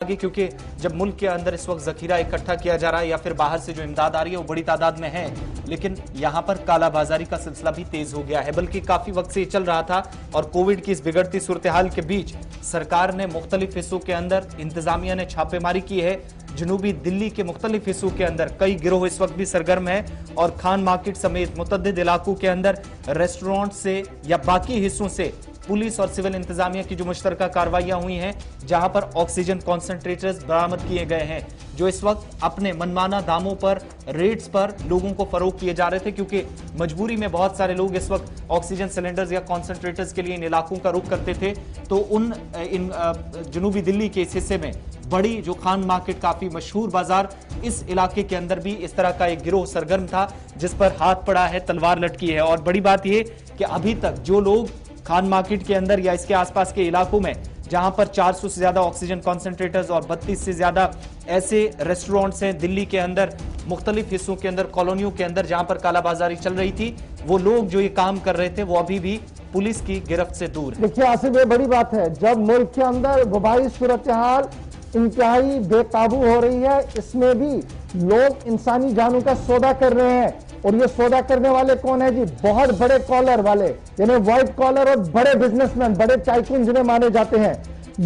क्योंकि जब मुल्क के अंदर इस वक्त जखीरा इकट्ठा किया जा रहा है या फिर बाहर से जो इमदाद आ रही है वो बड़ी तादाद में है, लेकिन यहां पर कालाबाजारी का सिलसिला भी तेज हो गया है। बल्कि काफी वक्त से ये चल रहा था और कोविड की इस बिगड़ती सूरत हाल के बीच सरकार ने मुख्तलिफ हिस्सों के अंदर इंतजामिया ने छापेमारी की है। जनूबी दिल्ली के मुख्तलिफ हिस्सों के अंदर कई गिरोह इस वक्त भी सरगर्म है और खान मार्केट समेत मुतअद्दिद इलाकों के अंदर रेस्टोरेंट से या बाकी हिस्सों से पुलिस और सिविल इंतजामिया की जो मुश्तरका कार्रवाइयां हुई हैं, जहां पर ऑक्सीजन कॉन्सेंट्रेटर्स बरामद किए गए हैं जो इस वक्त अपने मनमाना दामों पर रेट्स पर लोगों को फरोख्त किए जा रहे थे, क्योंकि मजबूरी में बहुत सारे लोग इस वक्त ऑक्सीजन सिलेंडर्स या कॉन्सेंट्रेटर्स के लिए इन इलाकों का रुख करते थे। तो इन जनूबी दिल्ली के इस हिस्से में बड़ी जो खान मार्केट काफी मशहूर बाजार, इस इलाके के अंदर भी इस तरह का एक गिरोह सरगर्म था जिस पर हाथ पड़ा है, तलवार लटकी है। और बड़ी बात यह कि अभी तक जो लोग खान मार्केट के अंदर या इसके आसपास के इलाकों में जहां पर 400 से ज्यादा ऑक्सीजन कॉन्सेंट्रेटर्स और 32 से ज्यादा ऐसे रेस्टोरेंट्स हैं दिल्ली के अंदर, मुख्तलिफ हिस्सों के अंदर, कॉलोनियों के अंदर जहां पर कालाबाजारी चल रही थी, वो लोग जो ये काम कर रहे थे वो अभी भी पुलिस की गिरफ्त से दूर है। देखिए आसिफ, ये बड़ी बात है जब मुल्क के अंदर वबाई सूरत हाल इंतहाई बेकाबू हो रही है, इसमें भी लोग इंसानी जानों का सौदा कर रहे हैं। और ये सौदा करने वाले कौन है जी? बहुत बड़े कॉलर वाले, यानी व्हाइट कॉलर और बड़े बिजनेसमैन, बड़े टाइकून जिन्हें माने जाते हैं।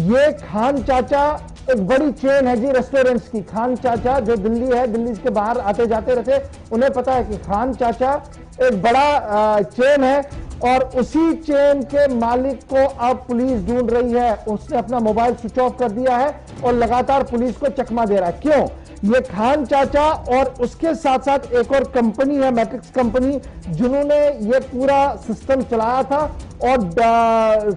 ये खान चाचा एक बड़ी चेन है जी रेस्टोरेंट्स की। खान चाचा जो दिल्ली है, दिल्ली के बाहर आते जाते रहते, उन्हें पता है कि खान चाचा एक बड़ा चेन है और उसी चेन के मालिक को अब पुलिस ढूंढ रही है। उसने अपना मोबाइल स्विच ऑफ कर दिया है और लगातार पुलिस को चकमा दे रहा है। क्यों? ये खान चाचा और उसके साथ साथ एक और कंपनी है, मैट्रिक्स कंपनी, जिन्होंने ये पूरा सिस्टम चलाया था और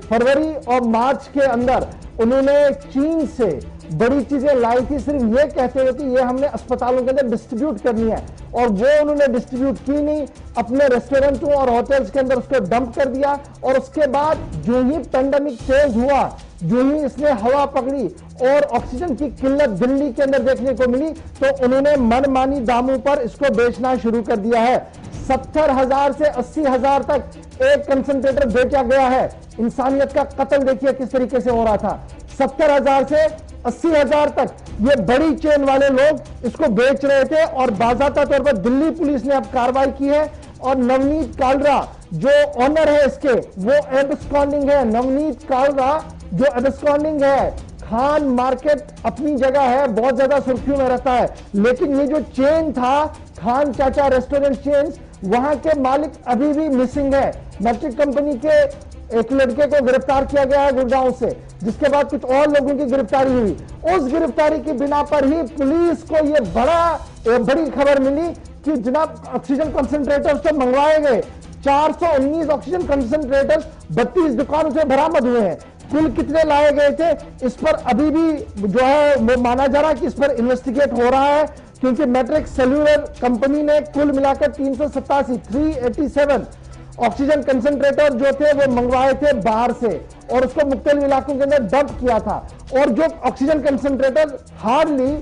फरवरी और मार्च के अंदर उन्होंने चीन से बड़ी चीजें लाई थी, सिर्फ ये कहते हुए कि ये हमने अस्पतालों के अंदर डिस्ट्रीब्यूट करनी है, और वो उन्होंने डिस्ट्रीब्यूट की नहीं, अपने रेस्टोरेंटों और होटल्स के अंदर उसको डंप कर दिया। और उसके बाद जो ही पेंडेमिक तेज हुआ, जो ही इसने हवा पकड़ी और ऑक्सीजन की किल्लत दिल्ली के अंदर देखने को मिली, तो उन्होंने मनमानी दामों पर इसको बेचना शुरू कर दिया है। 70,000 से 80,000 तक एक कंसंट्रेटर बेचा गया है। इंसानियत का कत्ल देखिए किस तरीके से हो रहा था। 70,000 से 80,000 तक ये बड़ी चेन वाले लोग इसको बेच रहे थे और बाज़ाब्ता तौर पर दिल्ली पुलिस ने अब कार्रवाई की है। और नवनीत कालरा जो ऑनर है इसके, वो एब्सकॉन्डिंग है। नवनीत कालरा जो एब्सकॉन्डिंग है। खान मार्केट अपनी जगह है, बहुत ज्यादा सुर्खियों में रहता है, लेकिन ये जो चेन था खान चाचा रेस्टोरेंट चेन, वहां के मालिक अभी भी मिसिंग है। मैट्रिक कंपनी के एक लड़के को गिरफ्तार किया गया है गुड़गांव से, जिसके बाद कुछ और लोगों की गिरफ्तारी हुई। उस गिरफ्तारी की बिना पर ही पुलिस को यह बड़ी खबर मिली कि जनाब ऑक्सीजन कंसंट्रेटर्स तो मंगवाए गए। 419 ऑक्सीजन कंसंट्रेटर्स 32 दुकानों से बरामद हुए हैं। कुल कितने लाए गए थे, इस पर अभी भी जो है वो माना जा रहा है कि इस पर इन्वेस्टिगेट हो रहा है, क्योंकि मैट्रिक्स सेल्यूलर कंपनी ने कुल मिलाकर 387 ऑक्सीजन कंसंट्रेटर जो थे वो मंगवाए थे बाहर से और उसको मुख्तलिफ इलाकों के अंदर डंप किया था। और जो ऑक्सीजन कंसंट्रेटर हार्डली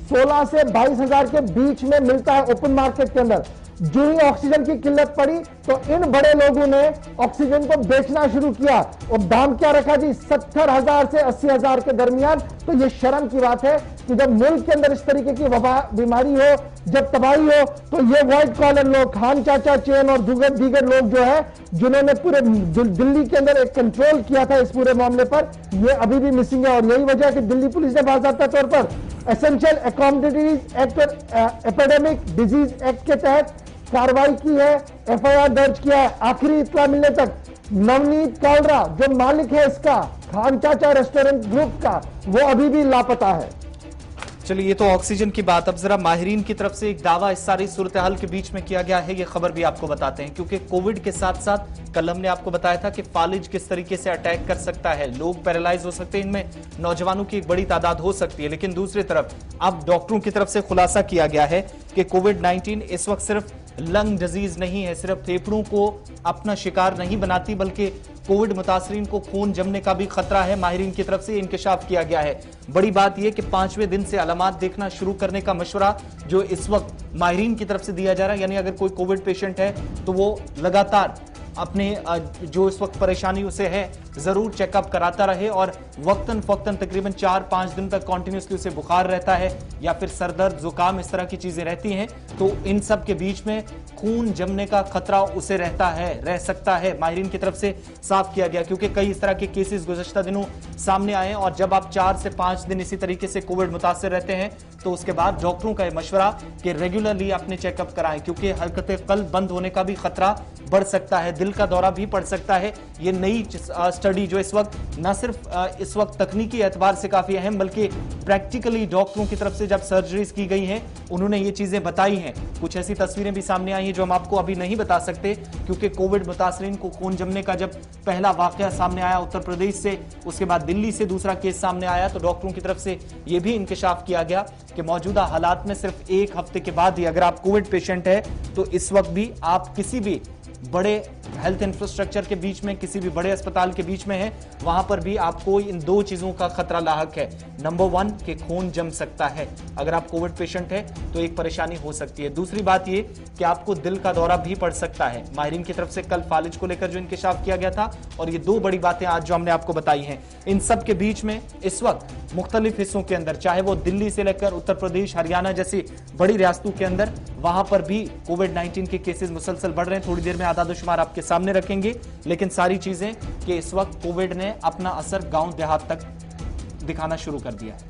16 से 22,000 के बीच में मिलता है ओपन मार्केट के अंदर। जो ही ऑक्सीजन की किल्लत पड़ी तो इन बड़े लोगों ने ऑक्सीजन को बेचना शुरू किया और दाम क्या रखा जी? 70,000 से 80,000 के दरमियान। तो ये शर्म की बात है कि जब मुल्क के अंदर इस तरीके की वबा बीमारी हो, जब तबाही हो, तो ये व्हाइट कॉलर लोग, खान चाचा चेन और दीगर लोग जो है, जिन्होंने पूरे दिल्ली के अंदर एक कंट्रोल किया था इस पूरे मामले पर, ये अभी भी मिसिंग है। और यही वजह है कि दिल्ली पुलिस ने बाकायदा तौर पर एसेंशियल कमोडिटीज एक्ट और एपिडेमिक डिजीज एक्ट के तहत कार्रवाई की है, एफआईआर दर्ज किया है। आखिरी इत्तला मिलने तक नवनीत कालरा जो मालिक है इसका, खान चाचा रेस्टोरेंट ग्रुप का, वो अभी भी लापता है। चलिए, ये तो ऑक्सीजन की बात। अब जरा माहिरीन की तरफ से एक दावा इस सारी सूरत हाल के बीच में किया गया है, ये खबर भी आपको बताते हैं, क्योंकि कोविड के साथ साथ कल हमने आपको बताया था कि फालिज किस तरीके से अटैक कर सकता है, लोग पैरालाइज हो सकते हैं, इनमें नौजवानों की एक बड़ी तादाद हो सकती है। लेकिन दूसरी तरफ अब डॉक्टरों की तरफ से खुलासा किया गया है कि कोविड-19 इस वक्त सिर्फ लंग डिजीज नहीं है, सिर्फ फेफड़ों को अपना शिकार नहीं बनाती, बल्कि कोविड मुतासरीन को खून जमने का भी खतरा है। माहिरीन की तरफ से इंकशाफ किया गया है। बड़ी बात यह कि 5वें दिन से अलामात देखना शुरू करने का मशवरा जो इस वक्त माहिरीन की तरफ से दिया जा रहा है, यानी अगर कोई कोविड पेशेंट है तो वो लगातार अपने जो इस वक्त परेशानी उसे है जरूर चेकअप कराता रहे और वक्तन फक्तन तकरीबन 4-5 दिन तक कॉन्टिन्यूसली उसे बुखार रहता है या फिर सरदर्द जुकाम इस तरह की चीजें रहती हैं, तो इन सब के बीच में खून जमने का खतरा उसे रह सकता है, माहिरीन की तरफ से साफ किया गया। क्योंकि कई इस तरह के केसेस गुज़श्ता दिनों सामने आए और जब आप 4 से 5 दिन इसी तरीके से कोविड मुतासिर रहते हैं तो उसके बाद डॉक्टरों का यह मशवरा कि रेगुलरली अपने चेकअप कराएं, क्योंकि हरकत कल्ब बंद होने का भी खतरा बढ़ सकता है, दिल का दौरा भी पड़ सकता है। ये नई स्टडी जो इस वक्त न सिर्फ इस वक्त तकनीकी एतबार से काफी अहम बल्कि प्रैक्टिकली डॉक्टरों की तरफ से जब सर्जरीज की गई हैं उन्होंने ये चीजें बताई हैं। कुछ ऐसी तस्वीरें भी सामने आई हैं जो हम आपको अभी नहीं बता सकते, क्योंकि कोविड मुतासरीन को खून जमने का जब पहला वाकया सामने आया उत्तर प्रदेश से, उसके बाद दिल्ली से दूसरा केस सामने आया, तो डॉक्टरों की तरफ से यह भी इंकशाफ किया गया कि मौजूदा हालात में सिर्फ 1 हफ्ते के बाद ही अगर आप कोविड पेशेंट है तो इस वक्त भी आप किसी भी बड़े हेल्थ इंफ्रास्ट्रक्चर के बीच में, किसी भी बड़े अस्पताल के बीच में है, वहां पर भी आपको इन 2 चीजों का खतरा लाहक है। नंबर 1 कि खून जम सकता है, अगर आप कोविड पेशेंट है तो एक परेशानी हो सकती है। दूसरी बात ये कि आपको दिल का दौरा भी पड़ सकता है। माहिरीन की तरफ से कल फालिज को लेकर जो इंकशाफ किया गया था और ये 2 बड़ी बातें आज जो हमने आपको बताई हैं, इन सब के बीच में इस वक्त मुख्तलिफ हिस्सों के अंदर, चाहे वो दिल्ली से लेकर उत्तर प्रदेश, हरियाणा जैसी बड़ी रियासतों के अंदर, वहां पर भी कोविड-19 के केसेस मुसलसल बढ़ रहे हैं। थोड़ी देर में आदाद-ओ-शुमार आपके सामने रखेंगे, लेकिन सारी चीजें कि इस वक्त कोविड ने अपना असर गांव देहात तक दिखाना शुरू कर दिया है।